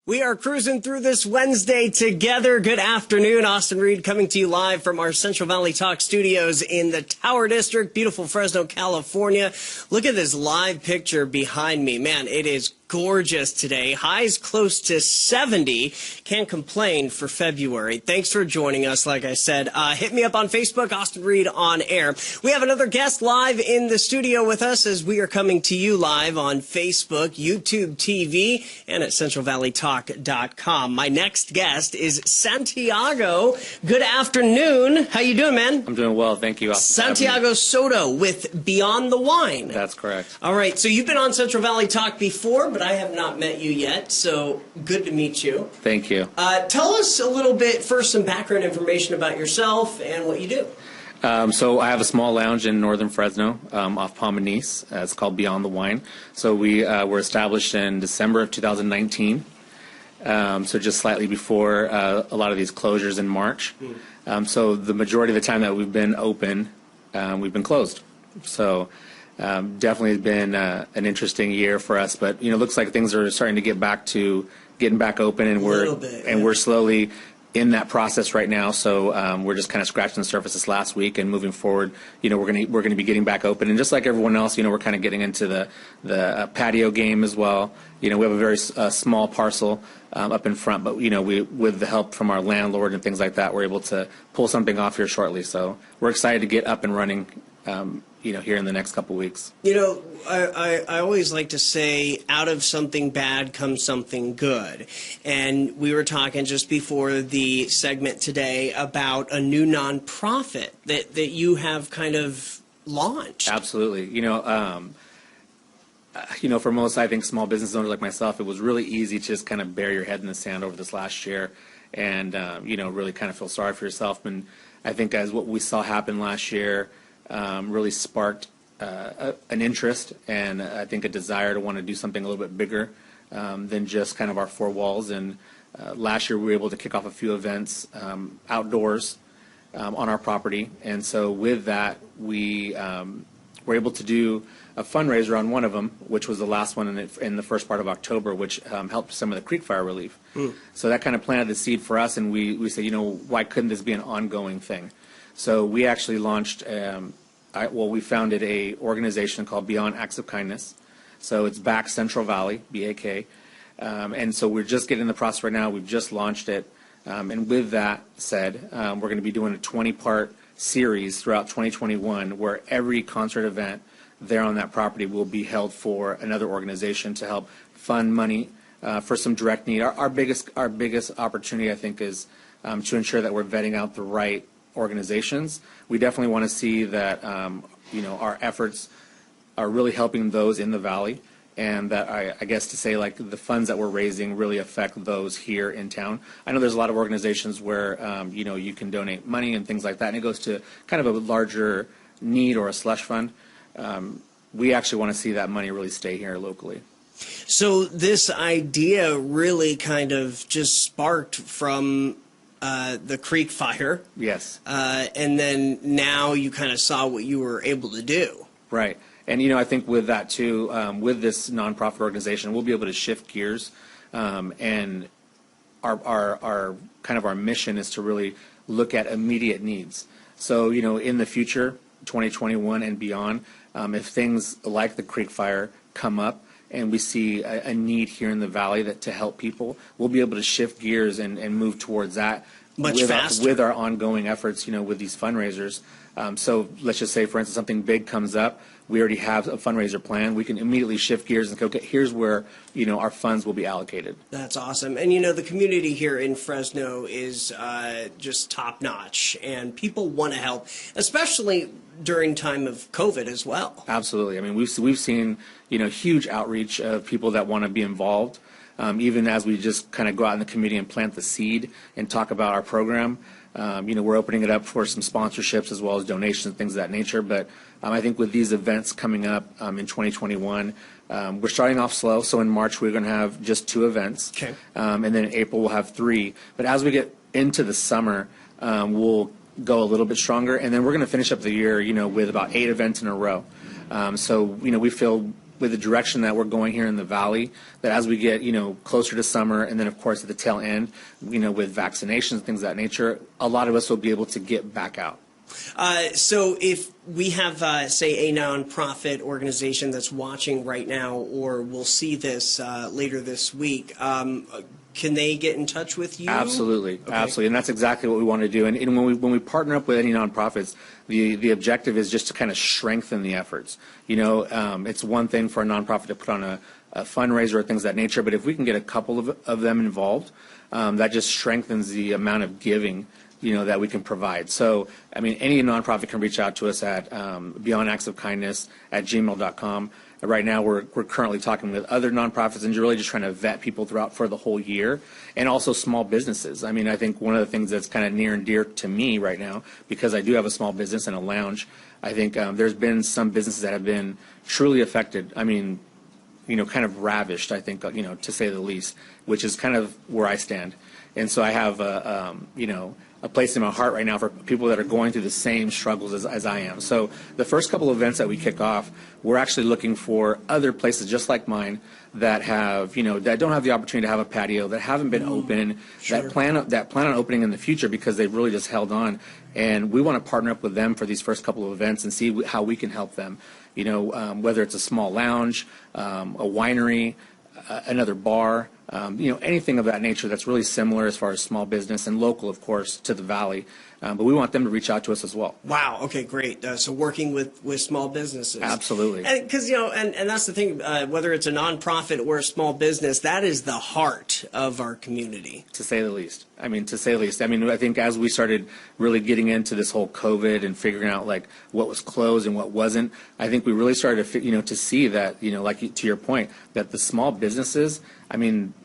We are cruising through this Wednesday together. Good afternoon. Austin Reed coming to you live from our Central Valley Talk studios in the Tower District, beautiful Fresno, California. Look at this live picture behind me. Man, it is gorgeous today. Highs close to 70. Can't complain for February. Thanks for joining us. Like I said, hit me up on Facebook, Austin Reed on air. We have another guest live in the studio with us as we are coming to you live on Facebook, YouTube TV, and at CentralValleyTalk.com. My next guest is Santiago. Good afternoon. How you doing, man? I'm doing well. Thank you, Austin. Santiago Soto with Beyond the Wine. That's correct. All right. So you've been on Central Valley Talk before, but I have not met you yet, so good to meet you. Thank you. Tell us a little bit, first, some background information about yourself and what you do. So I have a small lounge in northern Fresno off Palm-Anise. It's called Beyond the Wine. So we were established in December of 2019, so just slightly before a lot of these closures in March. So the majority of the time that we've been open, we've been closed. So definitely been an interesting year for us, but it looks like things are starting to getting back open, and we're slowly in that process right now. So we're just kind of scratching the surface this last week, and moving forward, we're going to be getting back open, and just like everyone else, we're kind of getting into the patio game as well. We have a very small parcel up in front, but we with the help from our landlord and things like that, we're able to pull something off here shortly. So we're excited to get up and running. Here in the next couple weeks. I always like to say, out of something bad comes something good. And we were talking just before the segment today about a new nonprofit that you have kind of launched. Absolutely. For most, I think, small business owners like myself, it was really easy to just kind of bury your head in the sand over this last year and, really kind of feel sorry for yourself. And I think as what we saw happen last year, really sparked an interest and I think a desire to want to do something a little bit bigger than just kind of our four walls. And last year we were able to kick off a few events outdoors on our property. And so with that, we were able to do a fundraiser on one of them, which was the last one in the first part of October, which helped some of the creek fire relief. So that kind of planted the seed for us, and we said, why couldn't this be an ongoing thing? So we actually launched, we founded a organization called Beyond Acts of Kindness. So it's back Central Valley, BAK. And so we're just getting in the process right now. We've just launched it. And with that said, we're going to be doing a 20-part series throughout 2021 where every concert event there on that property will be held for another organization to help fund money for some direct need. Our biggest opportunity, I think, is to ensure that we're vetting out the right organizations. We definitely want to see that our efforts are really helping those in the valley, and that I guess to say, like, the funds that we're raising really affect those here in town. I know there's a lot of organizations where you can donate money and things like that, and it goes to kind of a larger need or a slush fund. We actually want to see that money really stay here locally. So this idea really kind of just sparked from the creek fire. Yes. And then now you kind of saw what you were able to do. Right. And, I think with that, too, with this nonprofit organization, we'll be able to shift gears. And our kind of our mission is to really look at immediate needs. So, in the future, 2021 and beyond, if things like the creek fire come up, and we see a need here in the valley to help people, we'll be able to shift gears and move towards that much faster with our ongoing efforts, with these fundraisers. So let's just say, for instance, something big comes up. We already have a fundraiser plan. We can immediately shift gears and go, okay, here's where, our funds will be allocated. That's awesome. And, the community here in Fresno is just top notch, and people want to help, especially during time of COVID as well. Absolutely. I mean, we've seen, huge outreach of people that want to be involved. Even as we just kind of go out in the community and plant the seed and talk about our program, we're opening it up for some sponsorships as well as donations and things of that nature. But I think with these events coming up in 2021, we're starting off slow. So in March, we're going to have just 2 events. Okay. And then in April, we'll have 3. But as we get into the summer, we'll go a little bit stronger. And then we're going to finish up the year, with about 8 events in a row. So, we feel with the direction that we're going here in the Valley, that as we get, closer to summer, and then of course at the tail end, with vaccinations, things of that nature, a lot of us will be able to get back out. So if we have, say, a nonprofit organization that's watching right now, or will see this later this week, can they get in touch with you? Absolutely, okay. Absolutely, and that's exactly what we want to do. And when we partner up with any nonprofits, the objective is just to kind of strengthen the efforts. It's one thing for a nonprofit to put on a fundraiser or things of that nature, but if we can get a couple of them involved, that just strengthens the amount of giving that we can provide. So, any nonprofit can reach out to us at beyondactsofkindness@gmail.com. Right now, we're currently talking with other nonprofits and really just trying to vet people throughout for the whole year, and also small businesses. I think one of the things that's kind of near and dear to me right now, because I do have a small business and a lounge, I think there's been some businesses that have been truly affected. Kind of ravished, I think, to say the least, which is kind of where I stand. And so I have, a place in my heart right now for people that are going through the same struggles as I am. So the first couple of events that we kick off, we're actually looking for other places just like mine that have, that don't have the opportunity to have a patio, that haven't been open, sure. that plan on opening in the future because they've really just held on. And we want to partner up with them for these first couple of events and see how we can help them. Whether it's a small lounge, a winery, another bar, anything of that nature that's really similar as far as small business and local, of course, to the Valley. But we want them to reach out to us as well. Wow. Okay, great. So working with small businesses. Absolutely. Because, and that's the thing, whether it's a nonprofit or a small business, that is the heart of our community. To say the least. I think as we started really getting into this whole COVID and figuring out like what was closed and what wasn't, I think we really started to see that, like to your point, that the small businesses,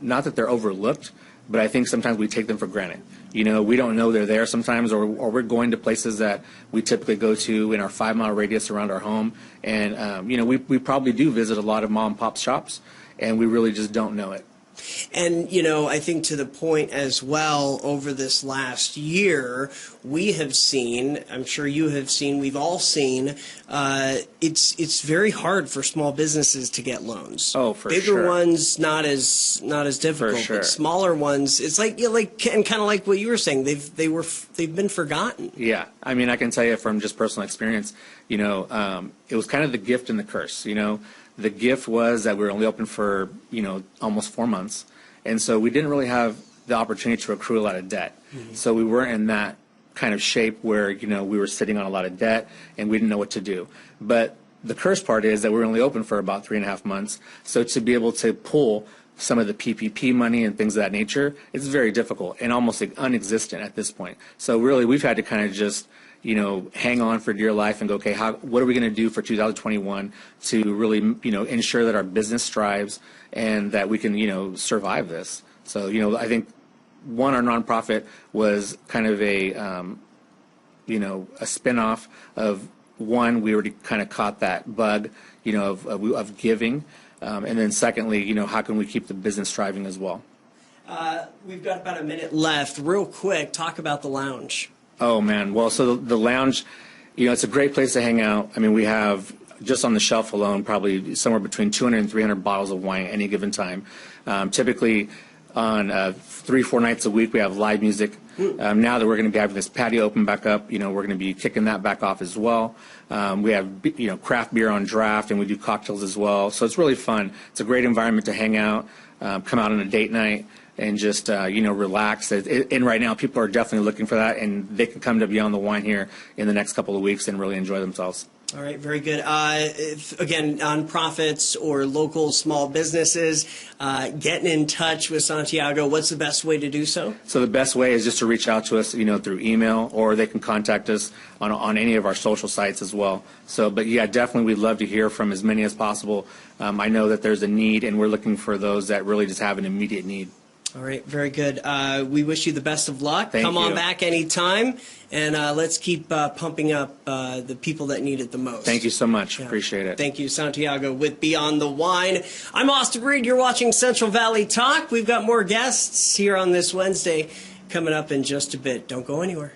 not that they're overlooked, but I think sometimes we take them for granted. We don't know they're there sometimes, or we're going to places that we typically go to in our 5-mile radius around our home. And, we probably do visit a lot of mom and pop shops, and we really just don't know it. And, I think to the point as well, over this last year, we have seen, I'm sure you have seen, we've all seen, it's very hard for small businesses to get loans. Oh, for Bigger sure. ones, not as difficult. For sure. But smaller ones, it's like, and kind of like what you were saying, they've been forgotten. Yeah. I can tell you from just personal experience, it was kind of the gift and the curse, The gift was that we were only open for, almost 4 months. And so we didn't really have the opportunity to accrue a lot of debt. Mm-hmm. So we weren't in that kind of shape where, we were sitting on a lot of debt and we didn't know what to do. But the curse part is that we were only open for about 3.5 months. So to be able to pull some of the PPP money and things of that nature, it's very difficult and almost like non-existent at this point. So really we've had to kind of just hang on for dear life and go, okay, what are we going to do for 2021 to really, ensure that our business thrives and that we can, survive this. So, I think our nonprofit was kind of a spinoff of one, we already kind of caught that bug, of giving. And then secondly, how can we keep the business thriving as well? We've got about a minute left. Real quick, talk about the lounge. Oh, man. Well, so the lounge, it's a great place to hang out. We have just on the shelf alone probably somewhere between 200 and 300 bottles of wine at any given time. Typically on 3-4 nights a week we have live music. Now that we're going to be having this patio open back up, we're going to be kicking that back off as well. We have, craft beer on draft, and we do cocktails as well. So it's really fun. It's a great environment to hang out, come out on a date night, and just, relax. And right now, people are definitely looking for that, and they can come to Beyond the Wine here in the next couple of weeks and really enjoy themselves. All right, very good. Again, nonprofits or local small businesses, getting in touch with Santiago, what's the best way to do so? So the best way is just to reach out to us, through email, or they can contact us on any of our social sites as well. So, but yeah, definitely we'd love to hear from as many as possible. I know that there's a need, and we're looking for those that really just have an immediate need. All right, very good. We wish you the best of luck. Come on back anytime, and let's keep pumping up the people that need it the most. Thank you so much. Yeah. Appreciate it. Thank you, Santiago, with Beyond the Wine. I'm Austin Reed. You're watching Central Valley Talk. We've got more guests here on this Wednesday coming up in just a bit. Don't go anywhere.